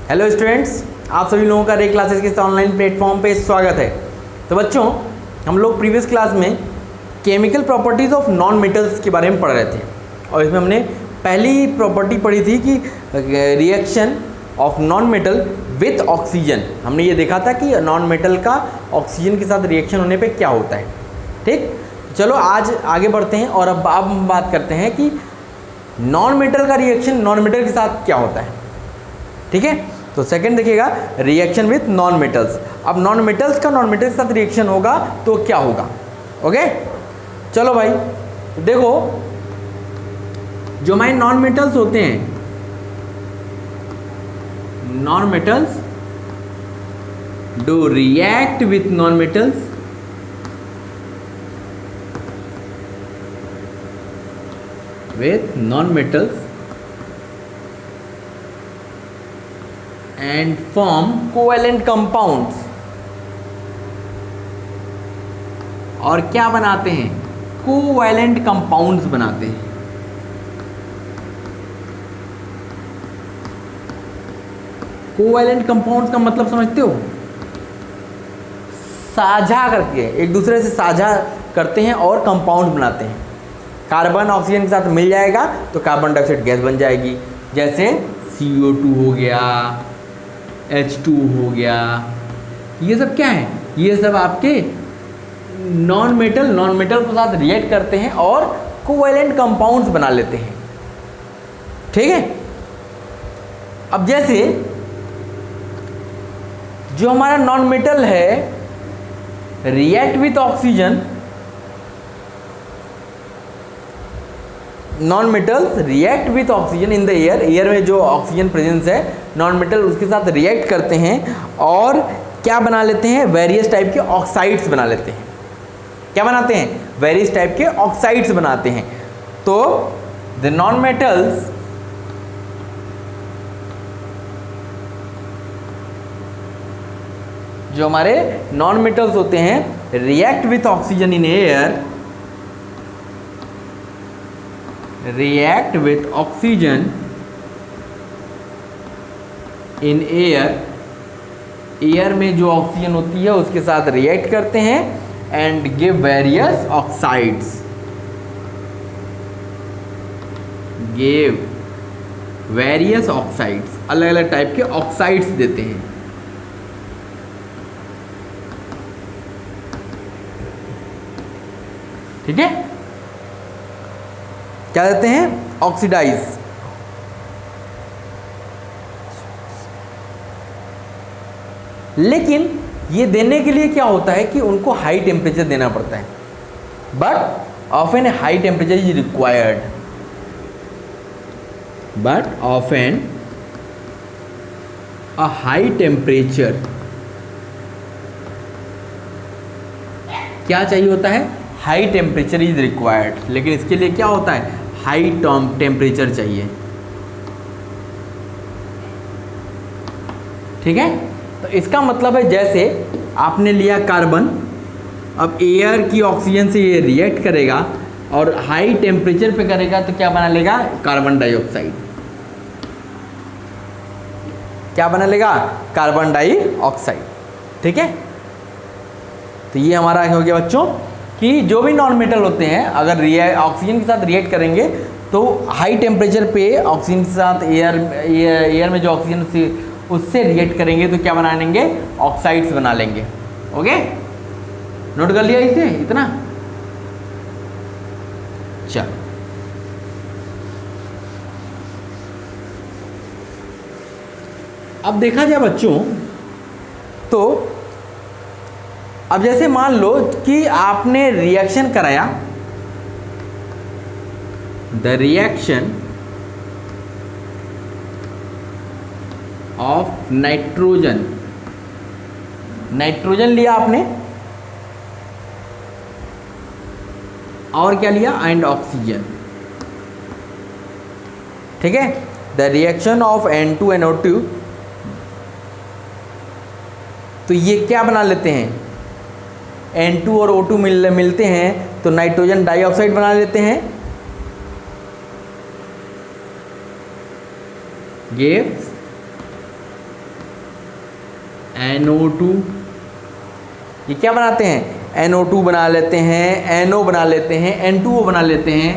Hello students, आप सभी लोगों का रे क्लासेस के ऑनलाइन प्लेटफॉर्म पे स्वागत है। तो बच्चों, हम लोग प्रीवियस क्लास में chemical properties of non metals के बारे में पढ़ रहे थे और इसमें हमने पहली प्रॉपर्टी पढ़ी थी कि reaction of non metal with oxygen. हमने ये देखा था कि नॉन मेटल का ऑक्सीजन के साथ रिएक्शन होने पे क्या होता है। ठीक, चलो आज आगे बढ़ते हैं और अब हम बात करते हैं कि नॉन मेटल का रिएक्शन नॉन मेटल के साथ क्या होता है। ठीक है, तो सेकंड देखिएगा, रिएक्शन विथ नॉन मेटल्स। अब नॉन मेटल्स का नॉन मेटल के साथ रिएक्शन होगा तो क्या होगा। ओके, चलो भाई देखो, जो हमारे नॉन मेटल्स होते हैं, non metals do react with non metals with non-metals and form covalent compounds। और क्या बनाते हैं? कोवैलेंट कंपाउंड्स बनाते हैं। कोवैलेंट कंपाउंड्स का मतलब समझते हो? साझा करके, एक दूसरे से साझा करते हैं और कंपाउंड बनाते हैं। कार्बन ऑक्सीजन के साथ मिल जाएगा तो कार्बन डाइऑक्साइड गैस बन जाएगी, जैसे CO2 हो गया, H2 हो गया। ये सब क्या है? ये सब आपके नॉन मेटल के साथ रिएक्ट करते हैं और कोवैलेंट कंपाउंड्स बना लेते हैं। ठीक है, अब जैसे जो हमारा नॉन मेटल है react with oxygen, non metals react with oxygen in the air में जो ऑक्सीजन प्रेजेंस है, नॉन मेटल उसके साथ रिएक्ट करते हैं और क्या बना लेते हैं? वेरियस टाइप के ऑक्साइड्स बना लेते हैं। क्या बनाते हैं? वेरियस टाइप के ऑक्साइड्स बनाते हैं। तो द नॉन मेटल्स जो हमारे नॉन मेटल्स होते हैं react with oxygen in air, react with oxygen in air, air में जो ऑक्सीजन होती है उसके साथ रिएक्ट करते हैं and give various oxides, give various oxides, अलग अलग टाइप के ऑक्साइड्स देते हैं। ठीक है, क्या देते हैं? ऑक्सीडाइज। लेकिन ये देने के लिए क्या होता है कि उनको हाई टेम्परेचर देना पड़ता है, but often high temperature is required, but often a high temperature क्या चाहिए होता है? High temperature is required. लेकिन इसके लिए क्या होता है? हाई टेम्परेचर चाहिए। ठीक है, तो इसका मतलब है जैसे आपने लिया कार्बन, अब एयर की ऑक्सीजन से ये रिएक्ट करेगा और हाई टेम्परेचर पे करेगा तो क्या बना लेगा? Carbon dioxide. क्या बना लेगा? Carbon dioxide. ठीक है, तो ये हमारा हो गया बच्चों कि जो भी नॉन मेटल होते हैं अगर ऑक्सीजन के साथ रिएक्ट करेंगे तो हाई टेम्परेचर पे ऑक्सीजन के साथ एयर में जो ऑक्सीजन उससे रिएक्ट करेंगे तो क्या बना लेंगे? ऑक्साइड्स बना लेंगे। ओके, नोट कर लिया इसे इतना? चल, अब देखा जाए बच्चों, तो अब जैसे मान लो कि आपने रिएक्शन कराया, the reaction of nitrogen, nitrogen लिया आपने और क्या लिया? And oxygen. ठीक है, द रिएक्शन ऑफ N2NO2, तो ये क्या बना लेते हैं? N2 और O2 मिलते हैं तो नाइट्रोजन डाइऑक्साइड बना लेते हैं। gives NO2, ये क्या बनाते हैं? NO2 बना लेते हैं, NO बना लेते हैं, N2O बना लेते हैं,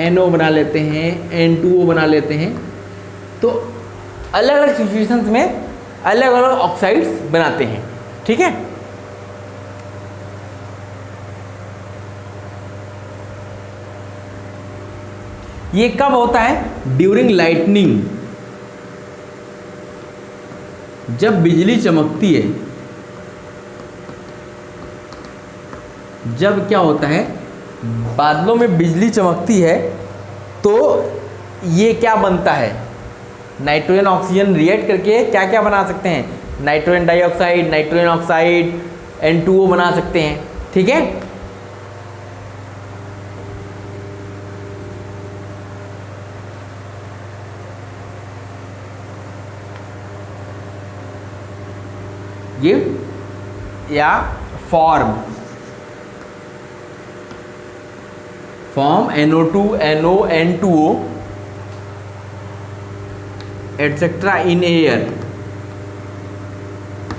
NO बना लेते हैं, N2O बना लेते हैं। तो अलग अलग सिचुएशंस में अलग अलग ऑक्साइड्स बनाते हैं, ठीक है। ये कब होता है? ड्यूरिंग लाइटनिंग, जब बिजली चमकती है, जब क्या होता है, बादलों में बिजली चमकती है तो ये क्या बनता है? नाइट्रोजन ऑक्सीजन रिएक्ट करके क्या क्या बना सकते हैं? Nitrogen dioxide, nitrogen oxide, N2O बना सकते हैं, ठीक है। गिव या form NO2, NO, N2O etcetera in air.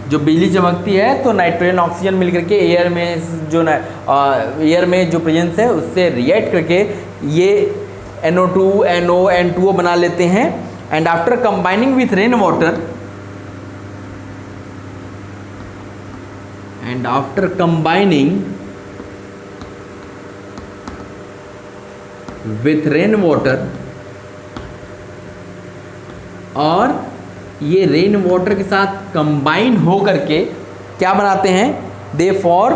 जो बिजली चमकती है तो नाइट्रोजन ऑक्सीजन मिलकर के एयर में जो एयर में जो प्रेजेंस है उससे रिएक्ट करके ये NO2, NO, N2O बना लेते हैं। And after combining with rain water, and after combining with rain water, और ये रेन वाटर के साथ कंबाइन हो करके क्या बनाते हैं? They form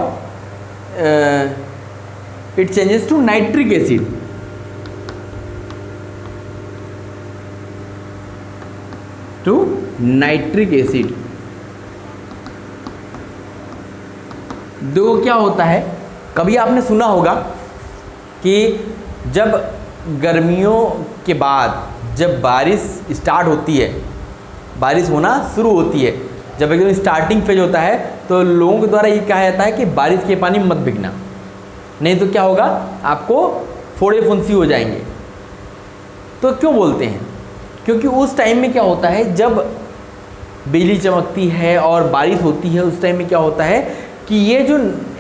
it changes to nitric acid, to nitric acid. देखो क्या होता है, कभी आपने सुना होगा कि जब गर्मियों के बाद जब बारिश स्टार्ट होती है, बारिश होना शुरू होती है, जब एकदम स्टार्टिंग फेज होता है तो लोगों के द्वारा ये कहा जाता है कि बारिश के पानी मत भीगना, नहीं तो क्या होगा, आपको फोड़े फुंसी हो जाएंगे। तो क्यों बोलते हैं? क्योंकि उस टाइम में क्या होता है, जब बिजली चमकती है और बारिश होती है, उस टाइम में क्या होता है कि ये जो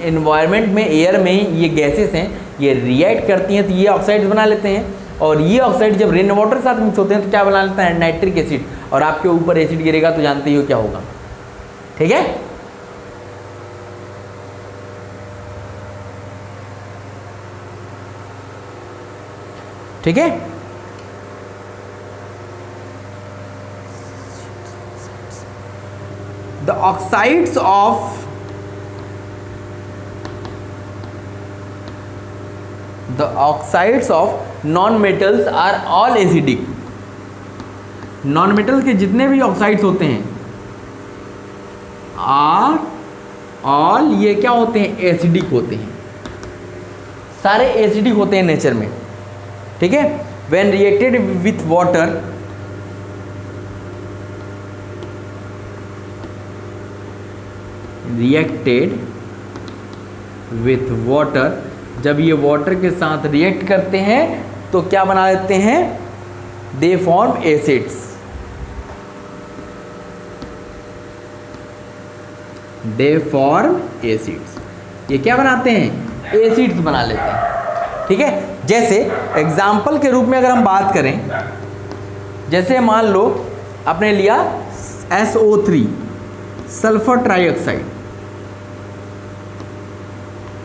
एनवायरनमेंट में एयर में ये गैसेस हैं ये रिएक्ट करती हैं तो ये ऑक्साइड्स बना लेते हैं, और ये ऑक्साइड जब रेन वाटर के साथ मिक्स होते हैं तो क्या बना लेता है? Nitric acid. और आपके ऊपर एसिड गिरेगा तो जानते ही हो क्या होगा, ठीक है। ठीक है, the oxides of non metals are all acidic. Non metals के जितने भी ऑक्साइड्स होते हैं आर ऑल, ये क्या होते हैं? एसिडिक होते हैं, सारे एसिडिक होते हैं नेचर में, ठीक है। When reacted with water, reacted with water, जब ये वाटर के साथ रिएक्ट करते हैं तो क्या बना लेते हैं? They form acids. They form acids, ये क्या बनाते हैं? एसिड्स बना लेते हैं, ठीक है। जैसे एग्जाम्पल के रूप में अगर हम बात करें, जैसे मान लो आपने लिया SO3 सल्फर ट्राइऑक्साइड,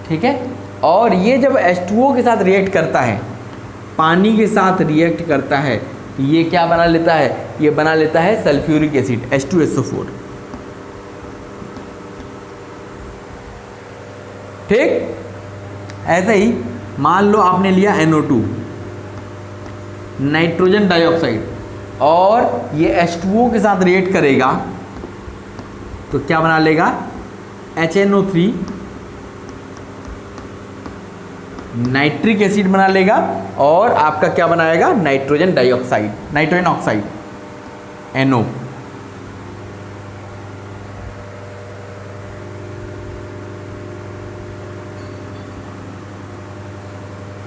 ठीक है, और ये जब H2O के साथ रिएक्ट करता है, पानी के साथ रिएक्ट करता है, तो ये क्या बना लेता है? ये बना लेता है सल्फ्यूरिक एसिड H2SO4, ठीक। ऐसे ही मान लो आपने लिया NO2 नाइट्रोजन डाइऑक्साइड, और ये H2O के साथ रिएक्ट करेगा तो क्या बना लेगा? HNO3 नाइट्रिक एसिड बना लेगा, और आपका क्या बनाएगा? Nitrogen dioxide, nitrogen oxide NO।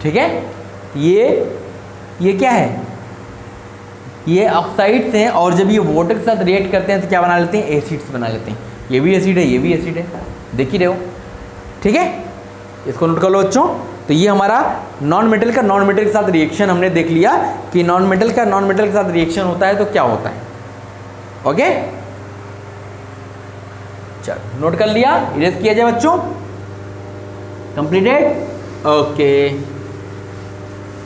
ठीक है, ये क्या है? ये ऑक्साइड्स हैं और जब ये वाटर के साथ रिएक्ट करते हैं तो क्या बना लेते हैं, एसिड्स बना लेते हैं। ये भी एसिड है, ये भी एसिड है, देख ही रहे हो, ठीक है, इसको नोट कर लो बच्चों। तो ये हमारा नॉन मेटल का नॉन मेटल के साथ रिएक्शन हमने देख लिया कि नॉन मेटल का नॉन मेटल के साथ रिएक्शन होता है तो क्या होता है। ओके, चलो नोट कर लिया, इरेज किया जाए बच्चों, कंप्लीटेड। ओके,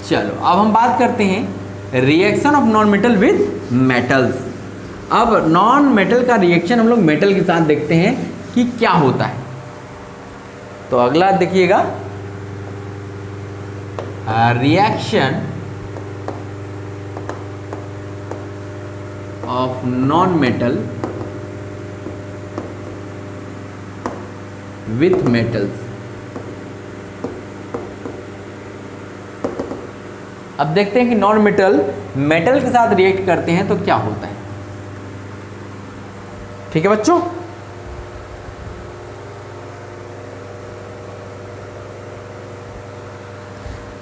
चलो अब हम बात करते हैं reaction of non metal with metals. अब नॉन मेटल का रिएक्शन हम लोग मेटल के साथ देखते हैं कि क्या होता है। तो अगला देखिएगा, reaction of non metal with metals. अब देखते हैं कि नॉन मेटल मेटल के साथ रिएक्ट करते हैं तो क्या होता है। ठीक है बच्चों,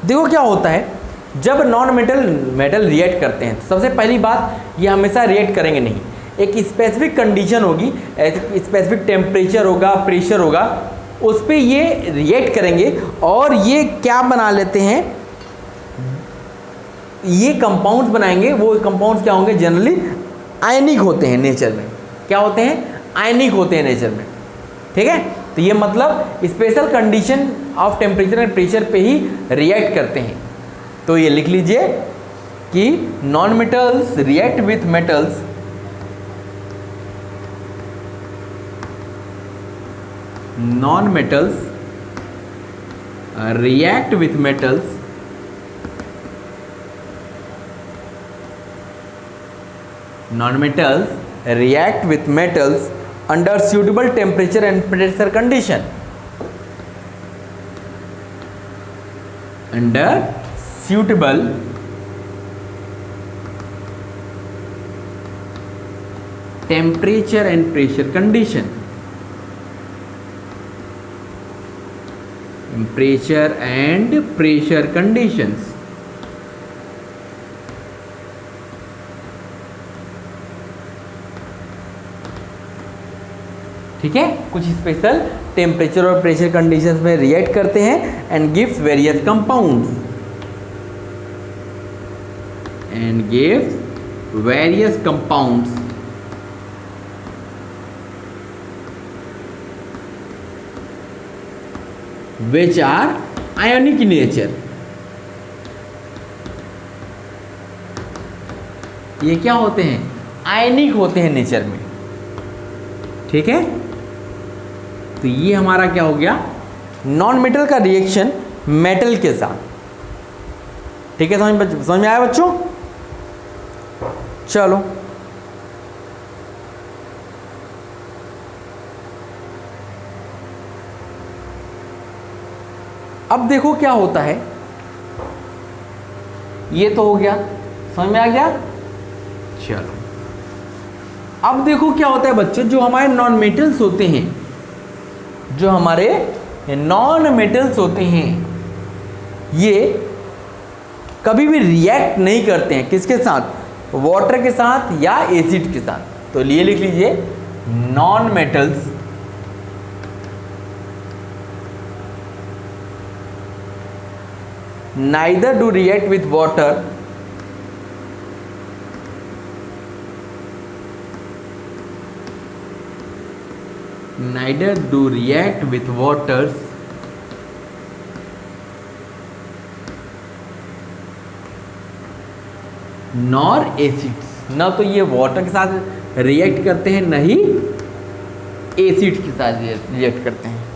देखो क्या होता है जब नॉन मेटल मेटल रिएक्ट करते हैं। तो सबसे पहली बात, ये हमेशा रिएक्ट करेंगे नहीं, एक स्पेसिफिक कंडीशन होगी, स्पेसिफिक टेम्परेचर होगा, प्रेशर होगा, उस पे ये रिएक्ट करेंगे और ये क्या बना लेते हैं, ये कंपाउंड्स बनाएंगे। वो कंपाउंड्स क्या होंगे, जनरली आयनिक होते हैं नेचर में। क्या होते हैं, आयनिक होते हैं नेचर में, ठीक है। तो ये मतलब special condition of temperature and pressure पे ही रिएक्ट करते हैं। तो ये लिख लीजिए कि non metals react with metals non metals react with metals non-metals react with metals under suitable temperature and pressure condition. Under suitable temperature and pressure condition. Temperature and pressure conditions. ठीक है, कुछ स्पेशल टेम्परेचर और pressure conditions में react करते हैं and gives various compounds which are ionic in nature। ये क्या होते हैं, आयनिक होते हैं नेचर में, ठीक है। तो ये हमारा क्या हो गया, नॉन मेटल का रिएक्शन मेटल के साथ। ठीक है, समझ में आया बच्चों। चलो अब देखो क्या होता है, ये तो हो गया, समझ में आ गया। चलो अब देखो क्या होता है बच्चों, जो हमारे नॉन मेटल्स होते हैं, जो हमारे नॉन मेटल्स होते हैं, ये कभी भी रिएक्ट नहीं करते हैं किसके साथ, वाटर के साथ या एसिड के साथ। तो ये लिख लीजिए, non metals neither do react with water nor acids. न तो ये वाटर के साथ रिएक्ट करते हैं, न ही एसिड के साथ रिएक्ट करते हैं।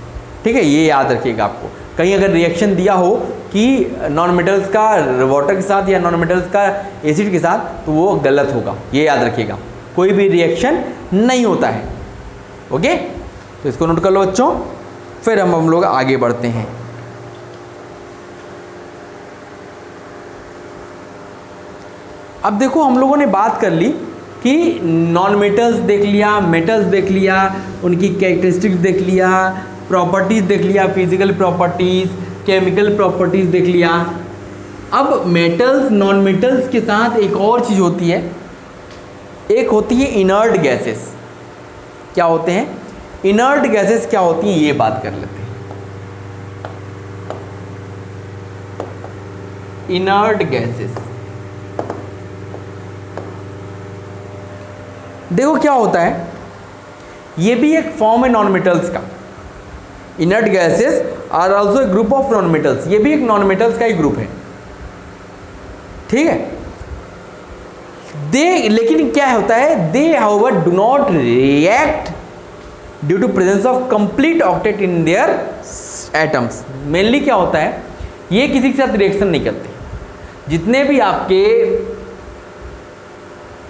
ठीक है, ये याद रखिएगा। आपको कहीं अगर रिएक्शन दिया हो कि नॉन मेटल्स का वाटर के साथ या नॉन मेटल्स का एसिड के साथ, तो वो गलत होगा, ये याद रखिएगा। कोई भी रिएक्शन नहीं होता है। ओके, तो इसको नोट कर लो बच्चों, फिर हम लोग आगे बढ़ते हैं। अब देखो, हम लोगों ने बात कर ली कि नॉन मेटल्स देख लिया, मेटल्स देख लिया, उनकी कैरेक्टरिस्टिक्स देख लिया, प्रॉपर्टीज़ देख लिया, फिजिकल प्रॉपर्टीज़, केमिकल प्रॉपर्टीज़ देख लिया। अब मेटल्स नॉन मेटल्स के साथ एक और चीज़ होती है, एक होती है इनर्ट गैसेस। क्या होते हैं इनर्ट गैसेस, क्या होती हैं ये बात कर लेते हैं। इनर्ट गैसेस, देखो क्या होता है, ये भी एक फॉर्म है नॉन मेटल्स का। Inert gases are also a group of non metals, ये भी एक नॉन मेटल्स का ही ग्रुप है, ठीक है। दे, लेकिन क्या होता है, they however do not react due to presence of complete octet in their atoms. Mainly क्या होता है, ये किसी के साथ रिएक्शन नहीं करते। जितने भी आपके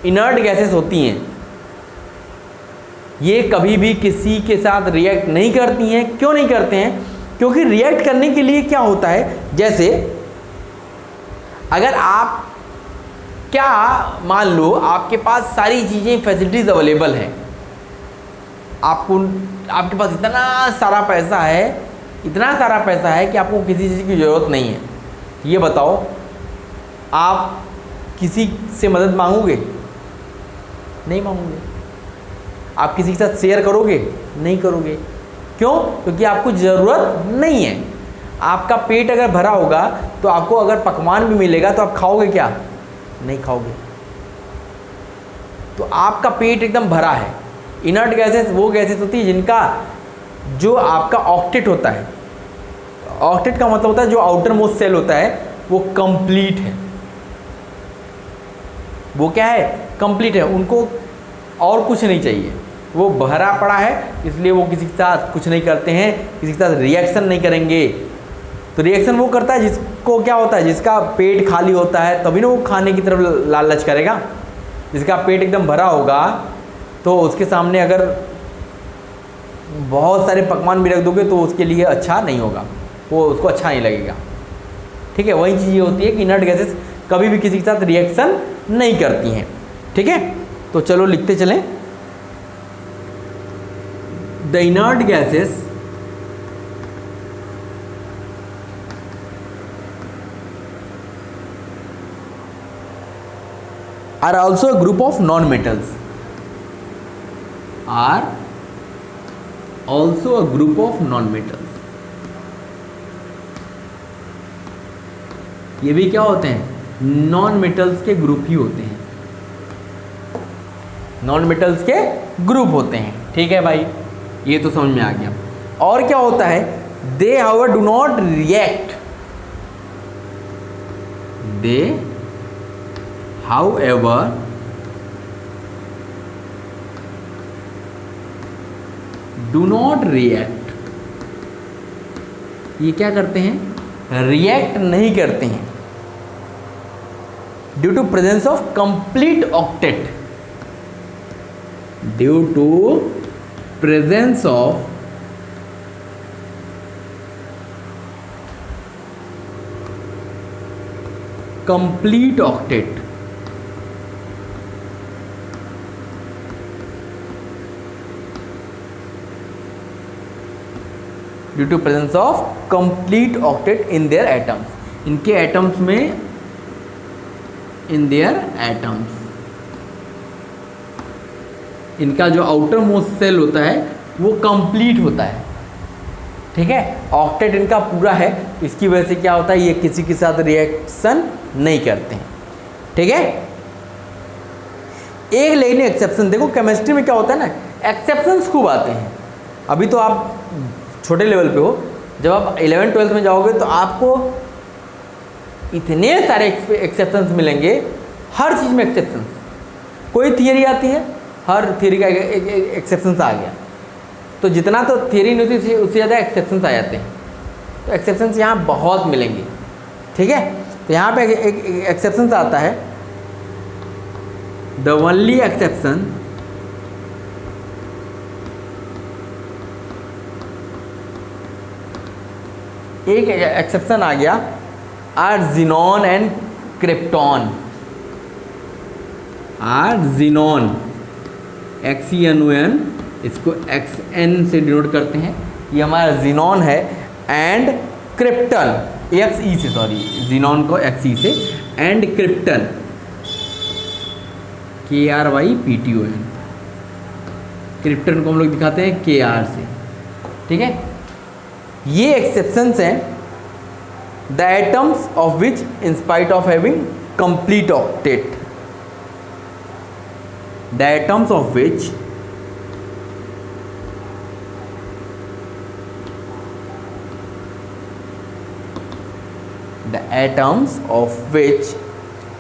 इनर्ट गैसेस होती हैं ये कभी भी किसी के साथ रिएक्ट नहीं करती हैं। क्यों नहीं करते हैं, क्योंकि रिएक्ट करने के लिए क्या होता है, जैसे अगर आप क्या मान लो आपके पास सारी चीज़ें फैसिलिटीज़ अवेलेबल हैं, आपके पास इतना सारा पैसा है, इतना सारा पैसा है कि आपको किसी चीज़ की ज़रूरत नहीं है। ये बताओ आप किसी से मदद मांगोगे? नहीं मांगोगे। आप किसी के साथ शेयर करोगे? नहीं करोगे। क्यों? क्योंकि आपको ज़रूरत नहीं है। आपका पेट अगर भरा होगा तो आपको अगर पकवान भी मिलेगा तो आप खाओगे क्या? नहीं खाओगे। तो आपका पेट एकदम भरा है। इनर्ट गैसेस वो गैसेस होती है जिनका जो आपका ऑक्टेट होता है, ऑक्टेट का मतलब होता है जो आउटर मोस्ट सेल होता है वो कंप्लीट है। वो क्या है? कंप्लीट है। उनको और कुछ नहीं चाहिए, वो भरा पड़ा है, इसलिए वो किसी के साथ कुछ नहीं करते हैं, किसी के साथ रिएक्शन नहीं करेंगे। तो रिएक्शन वो करता है जिसको क्या होता है, जिसका पेट खाली होता है तभी ना वो खाने की तरफ लालच करेगा। जिसका पेट एकदम भरा होगा तो उसके सामने अगर बहुत सारे पकवान भी रख दोगे तो उसके लिए अच्छा नहीं होगा, वो उसको अच्छा नहीं लगेगा। ठीक है, वही चीज़ ये होती है कि इनर्ट गैसेस कभी भी किसी के साथ रिएक्शन नहीं करती हैं। ठीक है, तो चलो लिखते चलें। The inert gases are also a group of non-metals, are also a group of non-metals। ये भी क्या होते हैं? नॉन मेटल्स के ग्रुप ही होते हैं, नॉन मेटल्स के ग्रुप होते हैं। ठीक है भाई, ये तो समझ में आ गया। और क्या होता है? They however do not react, they however do not react, ये क्या करते हैं? रिएक्ट नहीं करते हैं। Due to presence of complete octet, due to presence of complete octet, due to presence of complete octet in their atoms, इनके atoms में, in their atoms, इनका जो आउटर मोस्ट सेल होता है वो कंप्लीट होता है। ठीक है, ऑक्टेट इनका पूरा है, इसकी वजह से क्या होता है, ये किसी के साथ रिएक्शन नहीं करते हैं। ठीक है, एक लेकिन एक्सेप्शन देखो, केमिस्ट्री में क्या होता है ना, एक्सेप्शंस खूब आते हैं। अभी तो आप छोटे लेवल पे हो, जब आप 11th-12th में जाओगे तो आपको इतने सारे एक्सेप्शंस मिलेंगे, हर चीज़ में एक्सेप्शंस। कोई थियरी आती है, हर थियरी का एक्सेप्शंस आ गया, तो जितना तो थियरी नहीं होती उससे ज़्यादा एक्सेप्शंस आ जाते हैं। तो एक्सेप्शंस यहाँ बहुत मिलेंगे। ठीक है, तो यहाँ पे एक एक्सेप्शंस आता है, द ओनली एक्सेप्शन एक एक्सेप्शन आ गया, are xenon and krypton. Are xenon, XENON, इसको XN से डिनोट करते हैं, ये हमारा ज़ीनॉन है, एंड क्रिप्टन, Xe से, सॉरी जीनॉन को Xe से, एंड क्रिप्टन KRYPTON, क्रिप्टन को हम लोग दिखाते हैं KR से, ठीक है। ये एक्सेप्शंस हैं, the atoms of which in spite of having complete octet, the atoms of which the atoms of which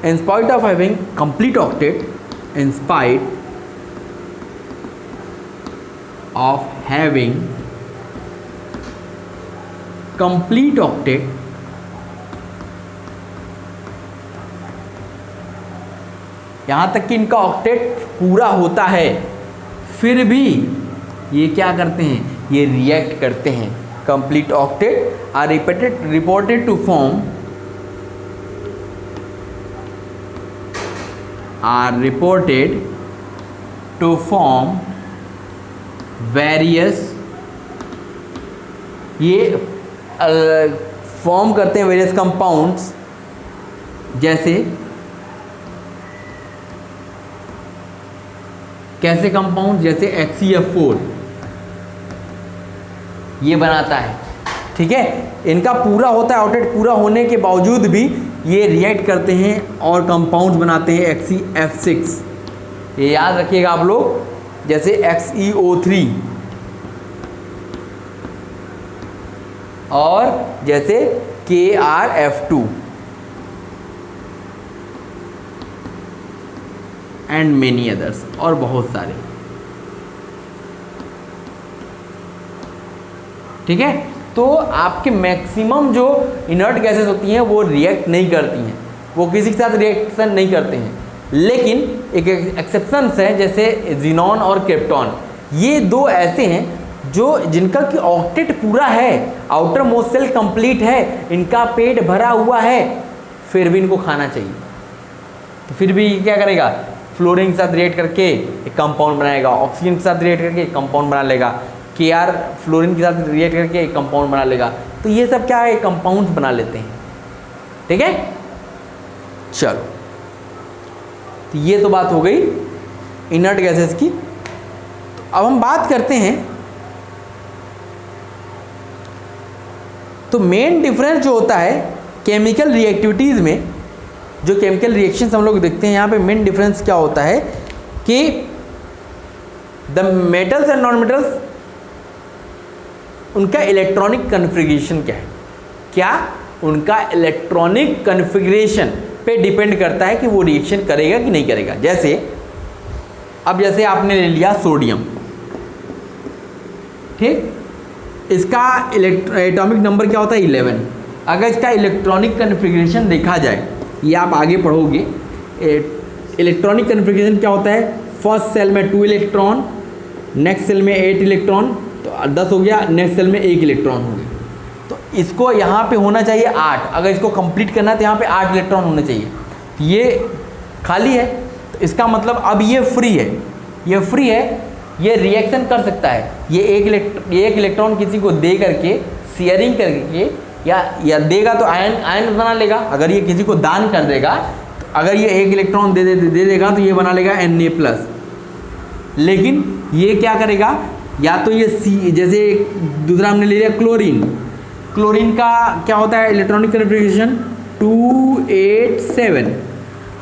in spite of having complete octet, in spite of having complete octet, यहाँ तक कि इनका octet पूरा होता है, फिर भी ये क्या करते हैं, ये रिएक्ट करते हैं। Complete octet are reported to form various, ये फॉर्म करते हैं वेरियस कंपाउंड्स, जैसे कैसे कंपाउंड, जैसे HCF4 ये बनाता है, ठीक है। इनका पूरा होता है, आउटलेट पूरा होने के बावजूद भी ये रिएक्ट करते हैं और कंपाउंड्स बनाते हैं HCF6, ये याद रखिएगा आप लोग, जैसे XeO3 और जैसे KrF2 एंड मेनी अदर्स, और बहुत सारे, ठीक है। तो आपके मैक्सिमम जो इनर्ट गैसेस होती हैं वो रिएक्ट नहीं करती हैं, वो किसी के साथ रिएक्शन नहीं करते हैं, लेकिन एक एक्सेप्शंस है जैसे जीनॉन और क्रिप्टॉन, ये दो ऐसे हैं जो जिनका कि ऑक्टेट पूरा है, आउटर मोस्ट सेल कंप्लीट है, इनका पेट भरा हुआ है, फिर भी इनको खाना चाहिए। तो फिर भी क्या करेगा, फ्लोरीन के साथ रिएक्ट करके एक कंपाउंड बनाएगा, ऑक्सीजन के साथ रिएक्ट करके एक कंपाउंड बना लेगा, Kr फ्लोरीन के साथ रिएक्ट करके एक कंपाउंड बना लेगा। तो ये सब क्या है, कंपाउंड्स बना लेते हैं, ठीक है। चलो, तो ये तो बात हो गई इनर्ट गैसेस की। तो अब हम बात करते हैं, तो मेन डिफरेंस जो होता है केमिकल रिएक्टिविटीज़ में, जो केमिकल रिएक्शंस हम लोग देखते हैं यहाँ पे, मेन डिफरेंस क्या होता है कि the metals and non metals, उनका इलेक्ट्रॉनिक कन्फिग्रेशन क्या है, क्या उनका इलेक्ट्रॉनिक कन्फिग्रेशन पे डिपेंड करता है कि वो रिएक्शन करेगा कि नहीं करेगा। जैसे अब जैसे आपने ले लिया सोडियम, ठीक, इसका एटॉमिक नंबर क्या होता है 11। अगर इसका इलेक्ट्रॉनिक कन्फिग्रेशन देखा जाए, ये आप आगे पढ़ोगे, इलेक्ट्रॉनिक कन्फिग्रेशन क्या होता है, फर्स्ट सेल में 2 इलेक्ट्रॉन, नेक्स्ट सेल में 8 इलेक्ट्रॉन, तो 10 हो गया, नेक्स्ट सेल में 1 इलेक्ट्रॉन हो गया। तो इसको यहाँ पे होना चाहिए 8, अगर इसको कंप्लीट करना है तो यहाँ पे 8 इलेक्ट्रॉन होने चाहिए। ये खाली है, तो इसका मतलब अब ये फ्री है, ये फ्री है, ये रिएक्शन कर सकता है। ये एक इलेक्ट्रॉन किसी को दे करके, शेयरिंग करके, या देगा तो आयन बना लेगा। अगर ये किसी को दान कर देगा, तो अगर ये 1 इलेक्ट्रॉन दे देगा तो ये बना लेगा Na+। लेकिन ये क्या करेगा, या तो ये जैसे दूसरा हमने ले लिया क्लोरीन, क्लोरीन का क्या होता है इलेक्ट्रॉनिक कन्फिग्रेशन 287।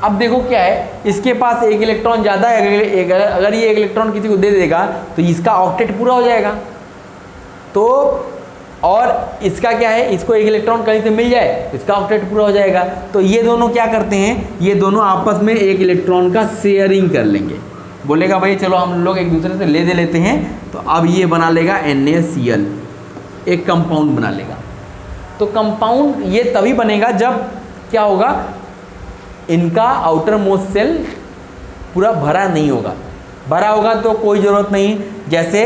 अब देखो क्या है, इसके पास 1 इलेक्ट्रॉन ज़्यादा है, अगर ये 1 इलेक्ट्रॉन किसी को दे देगा तो इसका ऑक्टेट पूरा हो जाएगा। तो और इसका क्या है, इसको 1 इलेक्ट्रॉन कहीं से मिल जाए, इसका ऑक्टेट पूरा हो जाएगा। तो ये दोनों क्या करते हैं, ये दोनों आपस में 1 इलेक्ट्रॉन का शेयरिंग कर लेंगे। बोलेगा भाई चलो हम लोग एक दूसरे से ले लेते हैं, तो अब ये बना लेगा NaCl, एक कंपाउंड बना लेगा। तो कंपाउंड ये तभी बनेगा जब क्या होगा, इनका आउटर मोस्ट सेल पूरा भरा नहीं होगा। भरा होगा तो कोई ज़रूरत नहीं, जैसे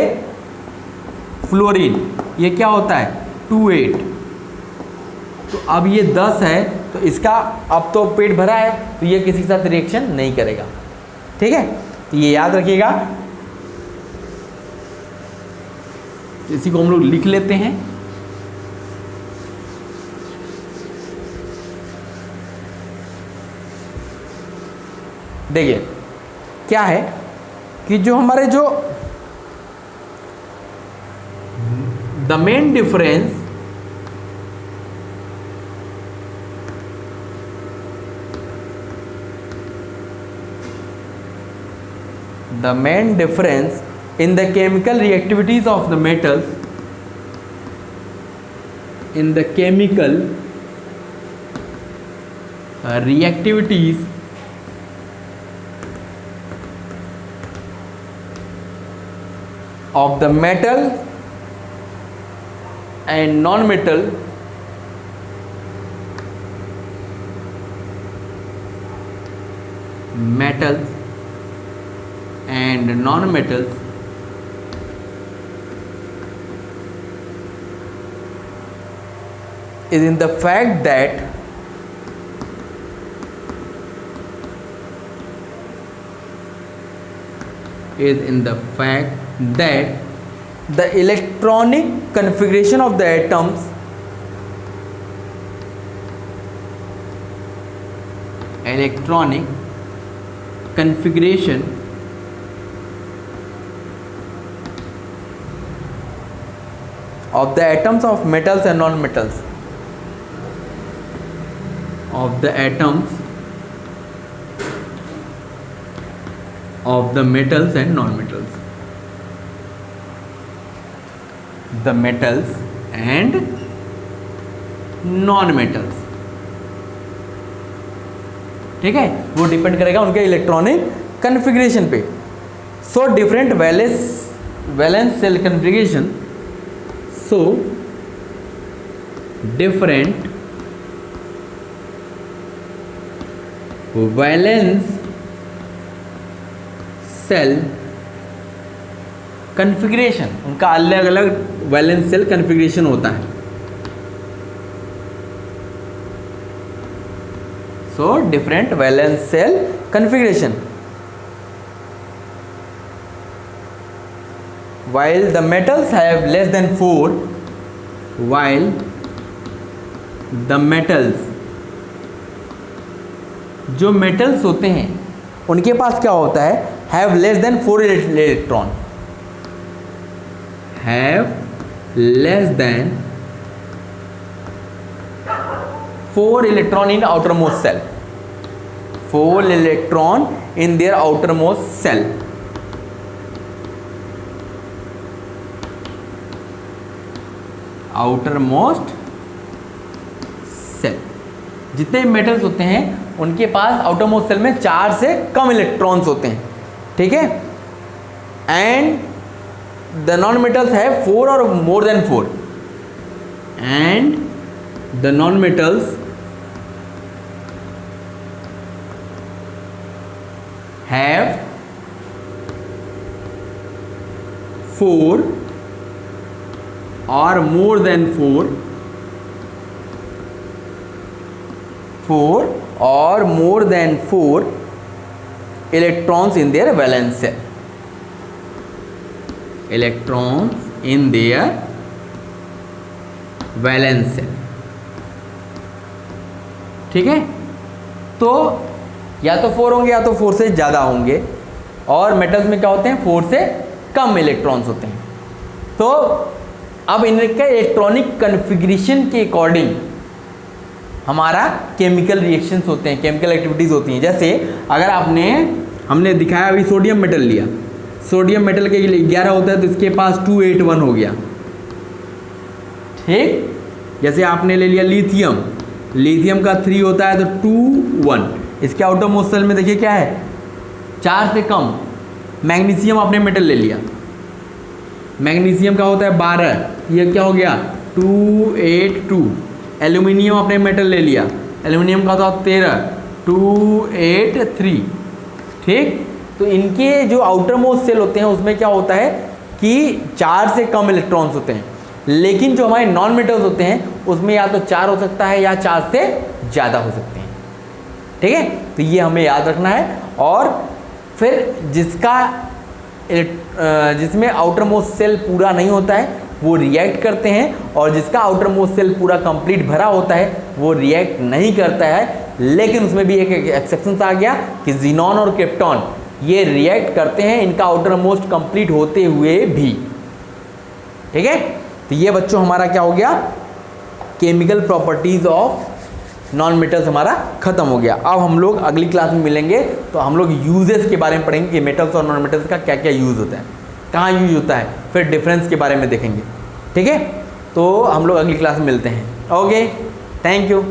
फ्लोरीन, ये क्या होता है 28, तो अब ये 10 है, तो इसका अब तो पेट भरा है, तो ये किसी के साथ रिएक्शन नहीं करेगा, ठीक है। तो ये याद रखिएगा, इसी को हम लोग लिख लेते हैं। देखिए क्या है कि जो हमारे जो the main difference in the chemical reactivities of the metals, in the chemical reactivities of the metal and non-metal metals and non-metals is in the fact that the electronic configuration of the atoms of the atoms of metals and non-metals, of the atoms of the metals and non-metals, the metals and non-metals, ठीक है, वो depend करेगा उनके electronic configuration पे. So different valence shell configuration, so different valence cell configuration, उनका अलग अलग valence shell configuration होता है. So different valence cell configuration. While the metals have less than 4, while the metals, जो metals होते हैं उनके पास क्या होता है, have less than 4 electron, have less than 4 electron in outermost cell, 4 electron in their outermost cell. Outermost cell, जितने metals होते हैं उनके पास आउटरमोस्ट सेल में 4 से कम इलेक्ट्रॉन्स होते हैं, ठीक है. And the non metals have 4 और more than 4, and the non metals have 4 or more than 4 or more than 4 electrons in their valence cell, electrons in their valence cell, ठीक है. तो या तो 4 होंगे या तो 4 से ज़्यादा होंगे, और मेटल्स में क्या होते हैं, 4 से कम इलेक्ट्रॉन्स होते हैं. तो अब इनके इलेक्ट्रॉनिक कन्फिग्रेशन के अकॉर्डिंग हमारा केमिकल रिएक्शंस होते हैं, केमिकल एक्टिविटीज़ होती हैं. जैसे अगर हमने दिखाया अभी सोडियम मेटल लिया, सोडियम मेटल के लिए 11 होता है तो इसके पास 281 हो गया, ठीक. जैसे आपने ले लिया लिथियम का 3 होता है तो 21, इसके आउटरमोस्ट सेल में देखिए क्या है, 4 से कम. मैग्नीशियम आपने मेटल ले लिया, मैग्नीशियम का होता है 12, ये क्या हो गया 282. एल्यूमिनियम आपने मेटल ले लिया, एल्यूमिनियम का होता है 13, 283, ठीक. तो इनके जो आउटर मोस्ट सेल होते हैं उसमें क्या होता है कि 4 से कम इलेक्ट्रॉन्स होते हैं, लेकिन जो हमारे नॉन मेटल्स होते हैं उसमें या तो 4 हो सकता है या 4 से ज़्यादा हो सकते हैं, ठीक है. तो ये हमें याद रखना है. और फिर जिसमें आउटर मोस्ट सेल पूरा नहीं होता है वो रिएक्ट करते हैं, और जिसका आउटर मोस्ट सेल पूरा कंप्लीट भरा होता है वो रिएक्ट नहीं करता है, लेकिन उसमें भी एक एक्सेप्शन आ गया कि ज़ीनॉन और क्रिप्टॉन ये रिएक्ट करते हैं इनका आउटर मोस्ट कंप्लीट होते हुए भी। ठीक है, तो ये बच्चों हमारा क्या हो गया, chemical properties of non metals हमारा खत्म हो गया। अब हम लोग अगली क्लास में मिलेंगे तो हम लोग यूजेस के बारे में पढ़ेंगे कि मेटल्स और नॉन मेटल्स का क्या क्या यूज़ होता है, कहाँ यूज होता है, फिर डिफरेंस के बारे में देखेंगे। ठीक है, तो हम लोग अगली क्लास में मिलते हैं। Okay, thank you.